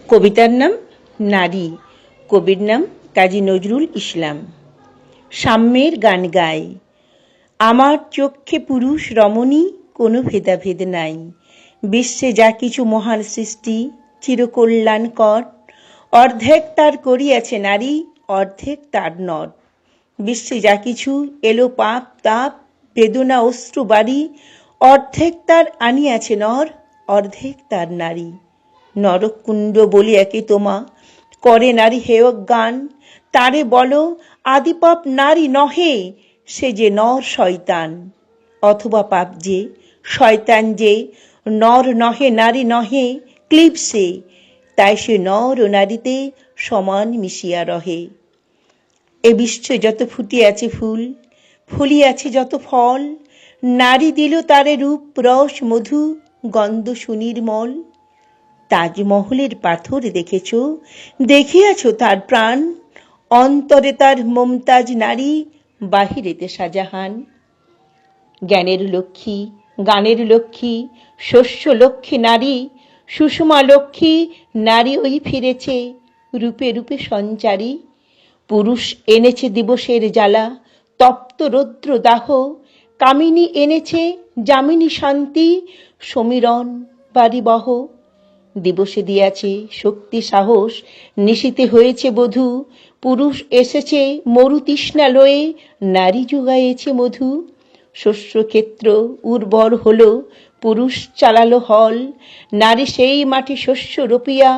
কবিতার নাম নারী, কবির নাম কাজী নজরুল ইসলাম। সাম্যের গান গায়। আমার চক্ষে পুরুষ রমণী কোনো ভেদাভেদ নাই। বিশ্বে যা কিছু মহান সৃষ্টি চিরকল্যাণকর, অর্ধেক তার করিয়াছে নারী, অর্ধেক তার নর। বিশ্বে যা কিছু এলো পাপ তাপ বেদনা অশ্রু বাড়ি, অর্ধেক তার আনিয়াছে নর, অর্ধেক তার নারী। নরকুণ্ড বলিয়াকে তোমা করে নারী হেয়ক গান, তারে বলো আদিপাপ নারী নহে, সে যে নর শয়তান। অথবা পাপ যে শয়তান যে নর নহে নারী নহে, ক্লিবসে তাই সে নর ও নারীতে সমান মিশিয়া রহে। এ বিশ্বে যত ফুটিয়াছে ফুল, ফলিয়াছে যত ফল, নারী দিল তারে রূপ রস মধু গন্ধ সুনির্মল। তাজমহলের পাথর দেখেছ, দেখিয়াছ তার প্রাণ, অন্তরে তার মমতাজ নারী, বাহিরেতে শাহজাহান। জ্ঞানের লক্ষ্মী গানের লক্ষ্মী শস্য লক্ষ্মী নারী, সুষমা লক্ষ্মী নারী ওই ফিরেছে রূপে রূপে সঞ্চারী। পুরুষ এনেছে দিবসের জ্বালা তপ্ত রৌদ্র দাহ, কামিনী এনেছে যামিনী শান্তি সমীরণ বাড়িবহ। দিবসে দিয়াছে শক্তি সাহস, নিশীতে হয়েছে বধূ, পুরুষ এসেছে মরু তৃষ্ণা লয়ে, নারী যোগাইয়েছে মধু। শস্যক্ষেত্র উর্বর হলো, পুরুষ চালালো হল, নারী সেই মাঠে শস্য রোপিয়া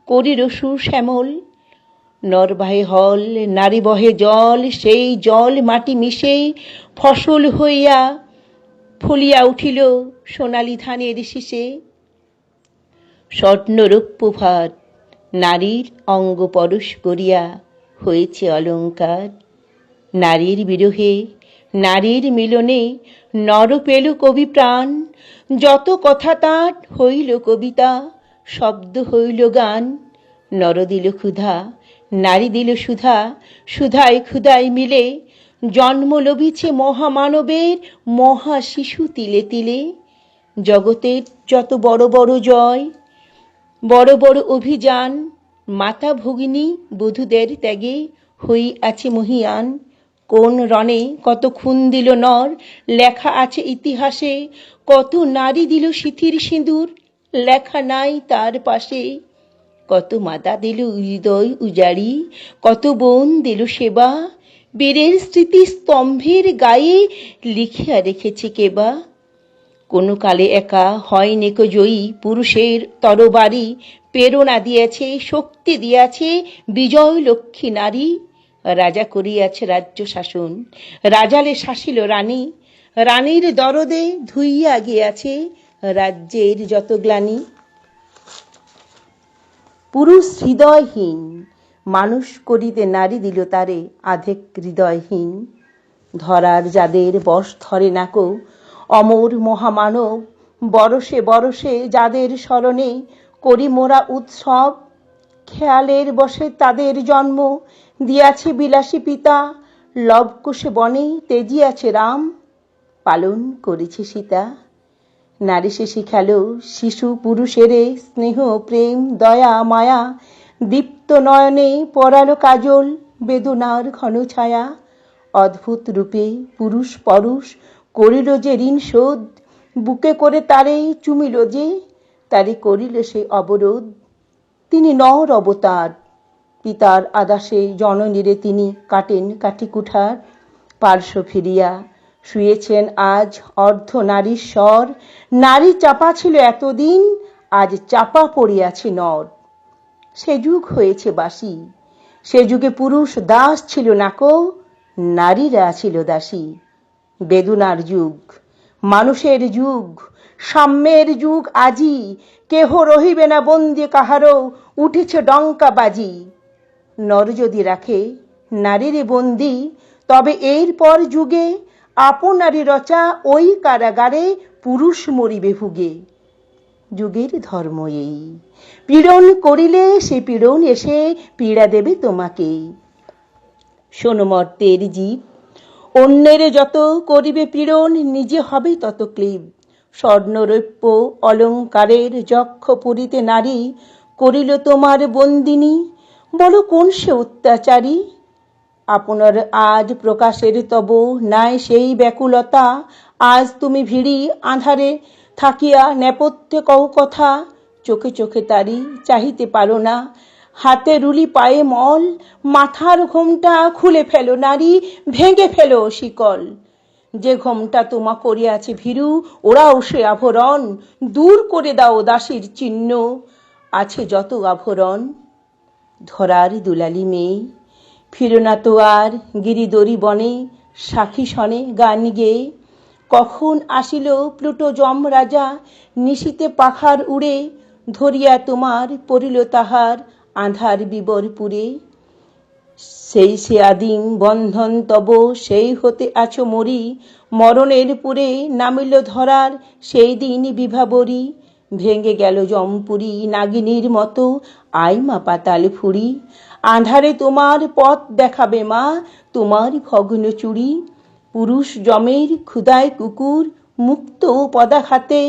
করিল সুশ্যামল। নর বাহে হল নারী বহে জল, সেই জল মাটি মিশে ফসল হইয়া ফলিয়া উঠিল সোনালি ধানের শীষে। স্বর্ণরৌপ্য ভাত নারীর অঙ্গ পরশ করিয়া হয়েছে অলঙ্কার। নারীর বিরহে নারীর মিলনে নর পেল কবি প্রাণ, যত কথা তার হইল কবিতা, শব্দ হইল গান। নর দিল ক্ষুধা নারী দিল সুধা, সুধায় ক্ষুধায় মিলে জন্ম লভিছে মহামানবের মহা শিশু তিলে তিলে। জগতের যত বড় বড় জয় বড় বড় অভিযান, মাতা ভগিনী বধূদের ত্যাগে হই আছে মহিয়ান। কোন রণে কত খুন দিল নর, লেখা আছে ইতিহাসে, কত নারী দিল সিথির সিঁদুর, লেখা নাই তার পাশে। কত মাতা দিল হৃদয় উজাড়ি, কত বোন দিল সেবা, বীরের স্মৃতি স্তম্ভের গায়ে লিখিয়া রেখেছে কেবা। কোন কালে একা হয় নেকো জয়ী, পুরুষের তরবারি প্রেরণা দিয়েছে শক্তি দিয়াছে বিজয় লক্ষ্মী নারী। রাজা করিয়াছে রাজ্য শাসন, রাজালে শাসিল রানী, রানীর দরদে ধুইয়া গিয়াছে রাজ্যের যত গ্লানি। পুরুষ হৃদয়হীন মানুষ করিতে নারী দিল তারে আধেক হৃদয়হীন। ধরার যাদের বশ ধরে নাকো অমর মহামানব, বরসে বরসে যাদের স্মরণে করি মোরা উৎসব। খেয়ালের বসে তাদের জন্ম দিয়াছে বিলাসী পিতা, লবকুশে বনে তেজিয়াছে রাম, পালন করেছে সীতা। নারী সে শিখালো শিশু পুরুষেরে স্নেহ প্রেম দয়া মায়া, দীপ্ত নয়নে পরালো কাজল বেদনার ঘন ছায়া। অদ্ভুত রূপে পুরুষ পরশ করিল যে ঋণ শোধ, বুকে করে তারে চুমিল যে তারে করিল সে অবরোধ। তিনি নর অবতার, পিতার আদাসে জননীরে তিনি কাটেন কাঠি কুঠার। পার্শ্ব ফিরিয়া শুয়েছেন আজ অর্ধ নারীশ্বর, নারী চাপা ছিল এতদিন, আজ চাপা পড়িয়াছে নর। সে যুগ হয়েছে বাসি, সে যুগে পুরুষ দাস ছিল নাকো, নারীরা ছিল দাসী। বেদনার যুগ মানুষের যুগ, সাম্যের যুগ আজি, কেহ রহিবে না বন্দি কাহারও, উঠেছে ডঙ্কা বাজি। নর যদি রাখে নারীরে বন্দি, তবে এরপর যুগে আপনারই রচা ওই কারাগারে পুরুষ মরিবে ভুগে। যুগের ধর্ম এই, পীড়ন করিলে সে পীড়ন এসে পীড়া দেবে তোমাকে। শোনো মর্তের জীব, অন্যের যত করিবে পীড়ন, নিজে হবে তত ক্লীব। স্বর্ণরৌপ্য অলঙ্কারের যক্ষ পুরীতে নারী করিল তোমার বন্দিনী, বলো কোন সে অত্যাচারী? আপনার আজ প্রকাশের তব নাই সেই ব্যাকুলতা, আজ তুমি ভিড়ি আঁধারে থাকিয়া নেপথ্যে কও কথা, চোখে চোখে তারি চাহিতে পারো না, হাতে রুলি পায়ে মল, মাথার ঘোমটা খুলে ফেলো নারী, ভেঙে ফেলো শিকল। যে ঘোমটা তোমা করিয়াছে ভীরু, ওরাও সে আভরণ, দূর করে দাও দাসীর চিহ্ন, আছে যত আভরণ। ধরার দুলালি মেয়ে, ফিরো না তো আর গিরিদরি বনে, সাখী সনে গান গেয়ে। কখন আসিল প্লুটো যম রাজা, নিশীতে পাখার উড়ে, ধরিয়া তোমার পড়িল তাহার আঁধার বিবরপুরে। সেই সে আদিম বন্ধন তব, সেই হতে আছো মরি, মরণের পুরে নামিল ধরার সেই দিন বিভাবরী। ভেঙে গেল জমপুরি নাগিনীর মতো, আই মা পাতাল ফুরি, আঁধারে তোমার পথ দেখাবে মা, তোমার ভগ্ন চুড়ি। পুরুষ যমের ক্ষুদায় কুকুর, মুক্ত পদাঘাতে,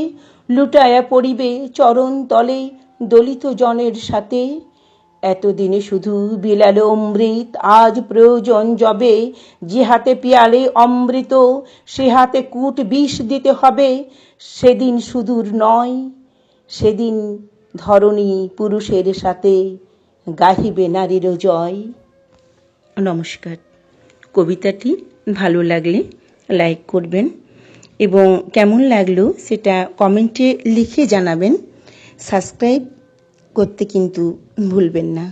লুটায়া পড়িবে চরণ তলে দলিত জনের সাথে। এতদিনে শুধু বিলাল অমৃত, আজ প্রয়োজন যবে, যে হাতে পিয়ালে অমৃত, সে হাতে কূট বিষ দিতে হবে। সেদিন সুদূর নয়, সেদিন ধরণী পুরুষের সাথে গাহিবে নারীর জয়। নমস্কার। কবিতাটি ভালো লাগলে লাইক করবেন এবং কেমন লাগলো সেটা কমেন্টে লিখে জানাবেন। সাবস্ক্রাইব করতে কিন্তু ভুলবেন না।